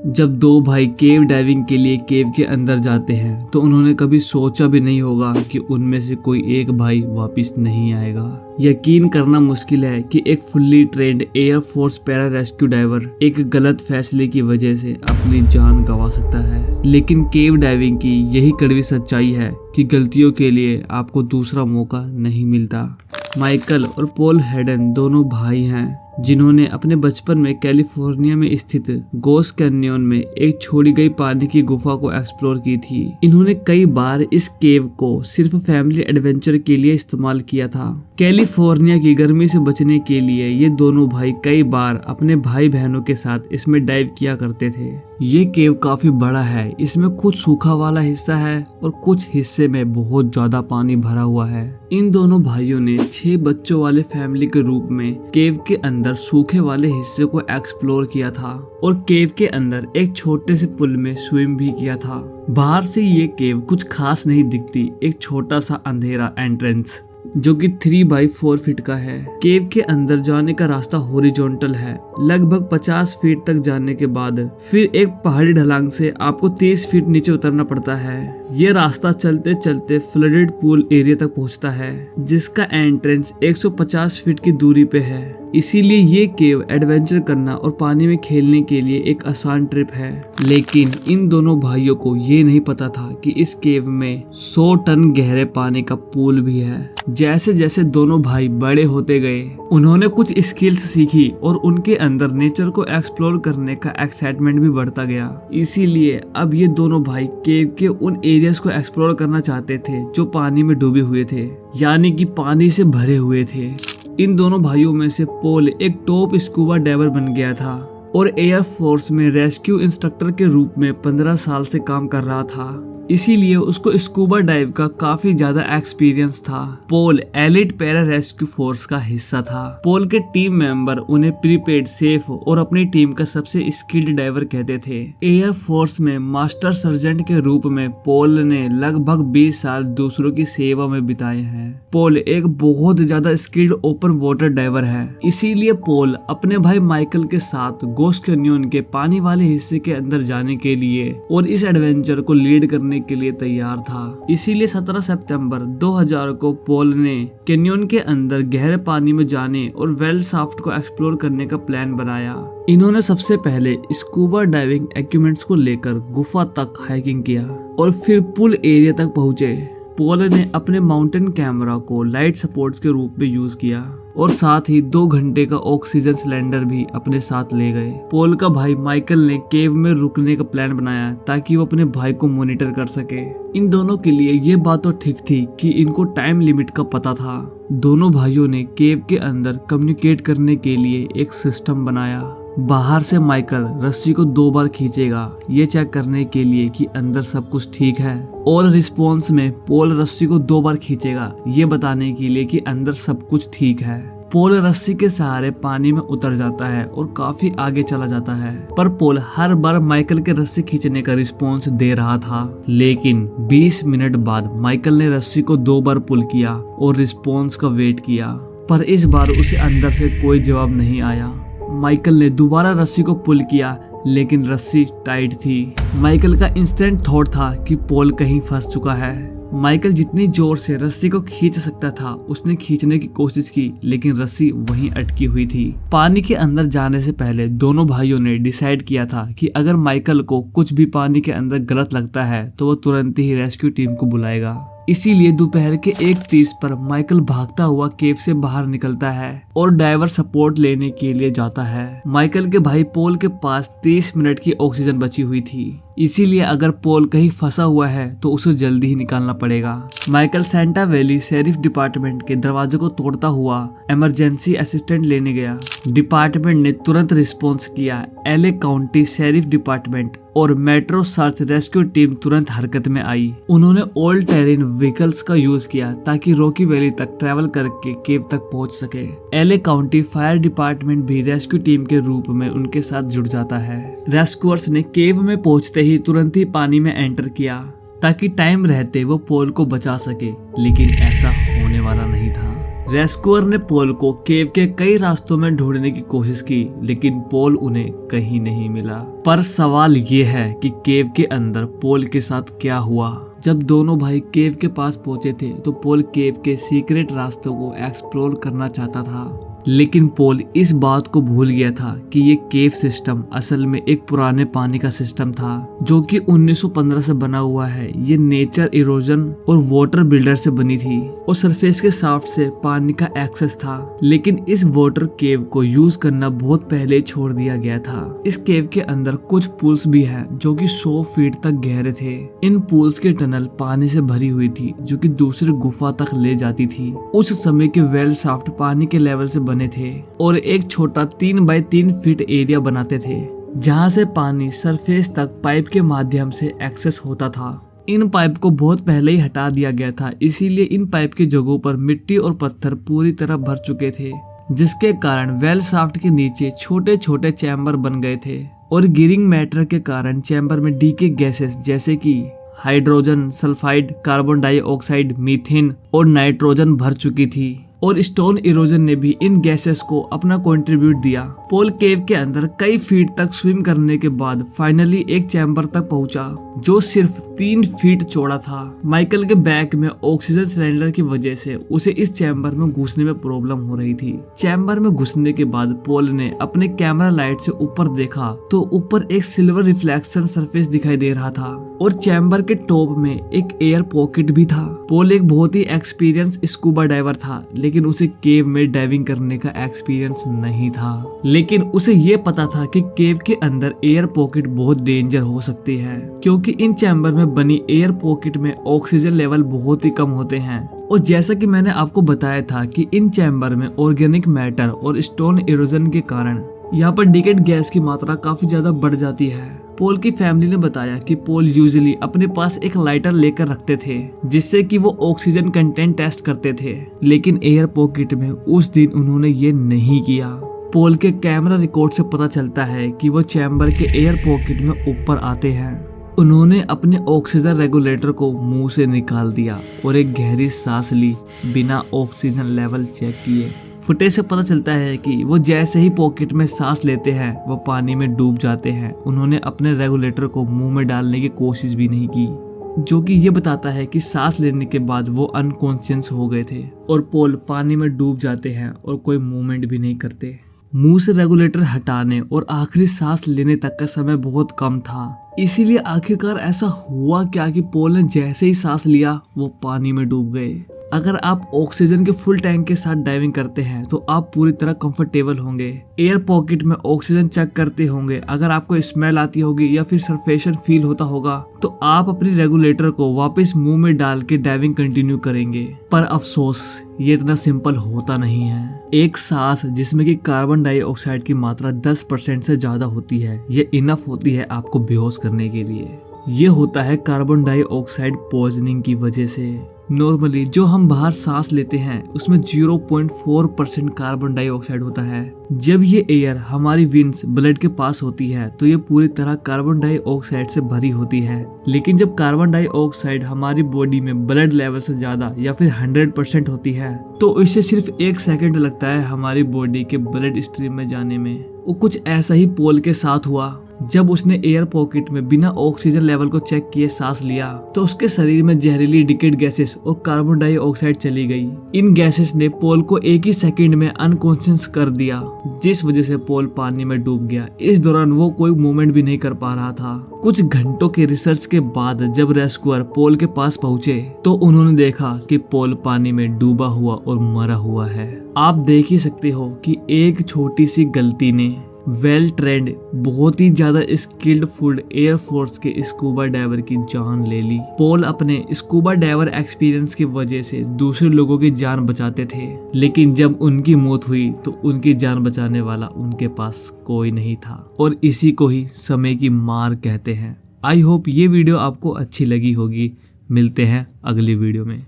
जब दो भाई केव डाइविंग के लिए केव के अंदर जाते हैं तो उन्होंने कभी सोचा भी नहीं होगा कि उनमें से कोई एक भाई वापस नहीं आएगा। यकीन करना मुश्किल है कि एक fully trained air force para rescue diver एक गलत फैसले की वजह से अपनी जान गंवा सकता है। लेकिन केव डाइविंग की यही कड़वी सच्चाई है कि गलतियों के लिए आपको दूसरा मौका नहीं मिलता। माइकल और पॉल हेडन दोनों भाई हैं जिन्होंने अपने बचपन में कैलिफोर्निया में स्थित गोस कैन्यन में एक छोड़ी गई पानी की गुफा को एक्सप्लोर की थी। इन्होंने कई बार इस केव को सिर्फ फैमिली एडवेंचर के लिए इस्तेमाल किया था। कैलिफोर्निया की गर्मी से बचने के लिए ये दोनों भाई कई बार अपने भाई बहनों के साथ इसमें डाइव किया करते थे। ये केव काफी बड़ा है, इसमें कुछ सूखा वाला हिस्सा है और कुछ हिस्से में बहुत ज्यादा पानी भरा हुआ है। इन दोनों भाइयों ने 6 बच्चों वाले फैमिली के रूप में केव के अंदर सूखे वाले हिस्से को एक्सप्लोर किया था और केव के अंदर एक छोटे से पुल में स्विम भी किया था। बाहर से ये केव कुछ खास नहीं दिखती, एक छोटा सा अंधेरा एंट्रेंस जो कि 3x4 फीट का है। केव के अंदर जाने का रास्ता हॉरिजॉन्टल है। लगभग 50 फीट तक जाने के बाद फिर एक पहाड़ी ढलान से आपको 30 फीट नीचे उतरना पड़ता है। ये रास्ता चलते चलते फ्लडेड पूल एरिया तक पहुंचता है जिसका एंट्रेंस 150 फीट की दूरी पे है। इसीलिए ये केव एडवेंचर करना और पानी में खेलने के लिए एक आसान ट्रिप है। लेकिन इन दोनों भाइयों को ये नहीं पता था कि इस केव में 100 टन गहरे पानी का पूल भी है। जैसे जैसे दोनों भाई बड़े होते गए उन्होंने कुछ स्किल्स सीखी और उनके अंदर नेचर को एक्सप्लोर करने का एक्साइटमेंट भी बढ़ता गया। इसीलिए अब ये दोनों भाई केव के उन एरियाज को एक्सप्लोर करना चाहते थे जो पानी में डूबे हुए थे, यानी कि पानी से भरे हुए थे। इन दोनों भाइयों में से पॉल एक टॉप स्कूबा डाइवर बन गया था और एयर फोर्स में रेस्क्यू इंस्ट्रक्टर के रूप में 15 साल से काम कर रहा था। इसीलिए उसको स्कूबा डाइव का काफी ज्यादा एक्सपीरियंस था। Paul elite para rescue force का हिस्सा था। पॉल के टीम मेंबर उन्हें प्रीपेड, सेफ और अपनी टीम का सबसे स्किल्ड डाइवर कहते थे। एयर फोर्स में मास्टर सर्जेंट के रूप में पॉल ने लगभग 20 साल दूसरों की सेवा में बिताए हैं। पॉल एक बहुत ज्यादा स्किल्ड ओपन वाटर डाइवर है। इसीलिए पॉल अपने भाई माइकल के साथ गोस कैन्यन के पानी वाले हिस्से के अंदर जाने के लिए और इस एडवेंचर को लीड करने के लिए तैयार था। इसीलिए 17 सितंबर 2000 को पॉल ने कैन्यन के अंदर गहरे पानी में जाने और वेल शाफ्ट को एक्सप्लोर करने का प्लान बनाया। इन्होंने सबसे पहले स्कूबा डाइविंग इक्विपमेंट्स को लेकर गुफा तक हाइकिंग किया और फिर पुल एरिया तक पहुंचे। पॉल ने अपने माउंटेन कैमरा को लाइट सपोर्ट्स के रूप में यूज किया और साथ ही 2 घंटे का ऑक्सीजन सिलेंडर भी अपने साथ ले गए। पॉल का भाई माइकल ने केव में रुकने का प्लान बनाया ताकि वो अपने भाई को मॉनिटर कर सके। इन दोनों के लिए ये बात तो ठीक थी कि इनको टाइम लिमिट का पता था। दोनों भाइयों ने केव के अंदर कम्युनिकेट करने के लिए एक सिस्टम बनाया। बाहर से माइकल रस्सी को 2 बार खींचेगा ये चेक करने के लिए कि अंदर सब कुछ ठीक है, और रिस्पॉन्स में पॉल रस्सी को 2 बार खींचेगा ये बताने के लिए कि अंदर सब कुछ ठीक है। पॉल रस्सी के सहारे पानी में उतर जाता है और काफी आगे चला जाता है, पर पॉल हर बार माइकल के रस्सी खींचने का रिस्पॉन्स दे रहा था। लेकिन 20 मिनट बाद माइकल ने रस्सी को 2 बार पुल किया और रिस्पॉन्स का वेट किया, पर इस बार उसे अंदर से कोई जवाब नहीं आया। माइकल ने दोबारा रस्सी को पुल किया लेकिन रस्सी टाइट थी। माइकल का इंस्टेंट थॉट था कि पॉल कहीं फंस चुका है। माइकल जितनी जोर से रस्सी को खींच सकता था उसने खींचने की कोशिश की, लेकिन रस्सी वहीं अटकी हुई थी। पानी के अंदर जाने से पहले दोनों भाइयों ने डिसाइड किया था कि अगर माइकल को कुछ भी पानी के अंदर गलत लगता है तो वो तुरंत ही रेस्क्यू टीम को बुलाएगा। इसीलिए दोपहर के 1:30 पर माइकल भागता हुआ केव से बाहर निकलता है और डाइवर सपोर्ट लेने के लिए जाता है। माइकल के भाई पॉल के पास 30 मिनट की ऑक्सीजन बची हुई थी, इसीलिए अगर पॉल कहीं फंसा हुआ है तो उसे जल्दी ही निकालना पड़ेगा। Michael Santa valley sheriff department के दरवाजे को तोड़ता हुआ इमरजेंसी असिस्टेंट लेने गया। डिपार्टमेंट ने तुरंत रिस्पॉन्स किया। एले काउंटी शेरिफ डिपार्टमेंट और मेट्रो सर्च रेस्क्यू टीम तुरंत हरकत में आई। उन्होंने ऑल टेरेन व्हीकल्स का यूज किया ताकि रॉकी वैली तक ट्रैवल करके केव तक पहुंच सके। एले काउंटी फायर डिपार्टमेंट भी रेस्क्यू टीम के रूप में उनके साथ जुड़ जाता है। रेस्क्यूअर्स ने केव में पहुंचते ही तुरंत ही पानी में एंटर किया ताकि टाइम रहते वो पॉल को बचा सके, लेकिन ऐसा होने वाला नहीं था। रेस्क्यूअर ने पोल को केव के कई रास्तों में ढूंढने की कोशिश की, लेकिन पोल उन्हें कहीं नहीं मिला। पर सवाल ये है कि केव के अंदर पोल के साथ क्या हुआ। जब दोनों भाई केव के पास पहुंचे थे तो पोल केव के सीक्रेट रास्तों को एक्सप्लोर करना चाहता था, लेकिन पोल इस बात को भूल गया था कि ये केव सिस्टम असल में एक पुराने पानी का सिस्टम था जो कि 1915 से बना हुआ है। ये नेचर इरोजन और वाटर बिल्डर से बनी थी और सरफेस के शाफ्ट से पानी का एक्सेस था, लेकिन इस वाटर केव को यूज करना बहुत पहले छोड़ दिया गया था। इस केव के अंदर कुछ पूल्स भी हैं जो कि 100 फीट तक गहरे थे। इन पूल्स के टनल पानी से भरी हुई थी जो कि दूसरी गुफा तक ले जाती थी। उस समय के वेल शाफ्ट पानी के लेवल से बने थे और एक छोटा 3 बाय 3 फीट एरिया बनाते थे जहां से पानी सरफेस तक पाइप के माध्यम से एक्सेस होता था। इन पाइप को बहुत पहले ही हटा दिया गया था, इसीलिए इन पाइप की जगहों पर मिट्टी और पत्थर पूरी तरह भर चुके थे, जिसके कारण वेल शाफ्ट के नीचे छोटे छोटे चैम्बर बन गए थे और गिरिंग मैटर के कारण चैम्बर में डीके गैसेस जैसे कि hydrogen sulphide, carbon dioxide, methane और नाइट्रोजन भर चुकी थी और स्टोन इरोजन ने भी इन गैसेस को अपना कंट्रीब्यूट दिया। पोल केव के अंदर कई फीट तक स्विम करने के बाद फाइनली एक चैम्बर तक पहुंचा जो सिर्फ 3 फीट चौड़ा था। माइकल के बैग में ऑक्सीजन सिलेंडर की वजह से उसे इस चैम्बर में घुसने में प्रॉब्लम हो रही थी। चैम्बर में घुसने के बाद पोल ने अपने कैमरा लाइट से ऊपर देखा तो ऊपर एक सिल्वर रिफ्लेक्शन सरफेस दिखाई दे रहा था और चैम्बर के टॉप में एक एयर पॉकेट भी था। पोल एक बहुत ही एक्सपीरियंस स्कूबा डाइवर था, लेकिन उसे केव में डाइविंग करने का एक्सपीरियंस नहीं था। लेकिन उसे ये पता था कि केव के अंदर एयर पॉकेट बहुत डेंजर हो सकती है, क्योंकि इन चैम्बर में बनी एयर पॉकेट में ऑक्सीजन लेवल बहुत ही कम होते हैं। और जैसा कि मैंने आपको बताया था कि इन चैम्बर में ऑर्गेनिक मैटर और स्टोन इरोजन के कारण यहाँ पर डिकेड गैस की मात्रा काफी ज्यादा बढ़ जाती है। पोल की फैमिली ने बताया कि पोल यूजुअली अपने पास एक लाइटर लेकर रखते थे जिससे कि वो ऑक्सीजन कंटेंट टेस्ट करते थे, लेकिन एयर पॉकेट में उस दिन उन्होंने ये नहीं किया। पोल के कैमरा रिकॉर्ड से पता चलता है कि वो चैम्बर के एयर पॉकेट में ऊपर आते हैं। उन्होंने अपने ऑक्सीजन रेगुलेटर को मुंह से निकाल दिया और एक गहरी सांस ली बिना ऑक्सीजन लेवल चेक किए। फुटेज से पता चलता है कि वो जैसे ही पॉकेट में सांस लेते हैं वो पानी में डूब जाते हैं। उन्होंने अपने रेगुलेटर को मुंह में डालने की कोशिश भी नहीं की, जो कि ये बताता है कि सांस लेने के बाद वो अनकॉन्शियस हो गए थे और पोल पानी में डूब जाते हैं और कोई मूवमेंट भी नहीं करते। मुंह से रेगुलेटर हटाने और आखिरी सांस लेने तक का समय बहुत कम था, इसीलिए आखिरकार ऐसा हुआ क्या कि पोल ने जैसे ही सांस लिया वो पानी में डूब गए। अगर आप ऑक्सीजन के फुल टैंक के साथ डाइविंग करते हैं तो आप पूरी तरह कंफर्टेबल होंगे। एयर पॉकेट में ऑक्सीजन चेक करते होंगे। अगर आपको स्मेल आती होगी या फिर सल्फेशन फील होता होगा तो आप अपनी रेगुलेटर को वापस मुंह में डाल के डाइविंग कंटिन्यू करेंगे। पर अफसोस ये इतना सिंपल होता नहीं है। एक सांस जिसमें कि कार्बन डाइऑक्साइड की मात्रा 10% से ज्यादा होती है, ये इनफ होती है आपको बेहोश करने के लिए। ये होता है कार्बन डाइऑक्साइड पॉइजनिंग की वजह से। नॉर्मली जो हम बाहर सांस लेते हैं उसमें 0.4% कार्बन डाइऑक्साइड होता है। जब ये एयर हमारी विंड्स ब्लड के पास होती है तो ये पूरी तरह कार्बन डाइऑक्साइड से भरी होती है, लेकिन जब कार्बन डाइऑक्साइड हमारी बॉडी में ब्लड लेवल से ज्यादा या फिर 100% होती है तो इससे सिर्फ 1 सेकंड लगता है हमारी बॉडी के ब्लड स्ट्रीम में जाने में। वो कुछ ऐसा ही पोल के साथ हुआ। जब उसने एयर पॉकेट में बिना ऑक्सीजन लेवल को चेक किए सांस लिया तो उसके शरीर में जहरीली डिकेड गैसेस और कार्बन डाइऑक्साइड चली गई। इन गैसेस ने पोल को एक ही सेकंड में अनकॉन्शियस कर दिया, जिस वजह से पोल पानी में डूब गया। इस दौरान वो कोई मूवमेंट भी नहीं कर पा रहा था। कुछ घंटों के रिसर्च के बाद जब रेस्क्यूअर पोल के पास पहुंचे तो उन्होंने देखा कि पोल पानी में डूबा हुआ और मरा हुआ है। आप देख ही सकते हो कि एक छोटी सी गलती ने वेल ट्रेंड बहुत ही ज्यादा स्किल्ड फुल एयरफोर्स के स्कूबा डाइवर की जान ले ली। पोल अपने स्कूबा डाइवर एक्सपीरियंस की वजह से दूसरे लोगों की जान बचाते थे, लेकिन जब उनकी मौत हुई तो उनकी जान बचाने वाला उनके पास कोई नहीं था और इसी को ही समय की मार कहते हैं। आई होप ये वीडियो आपको अच्छी लगी होगी। मिलते हैं अगली वीडियो में।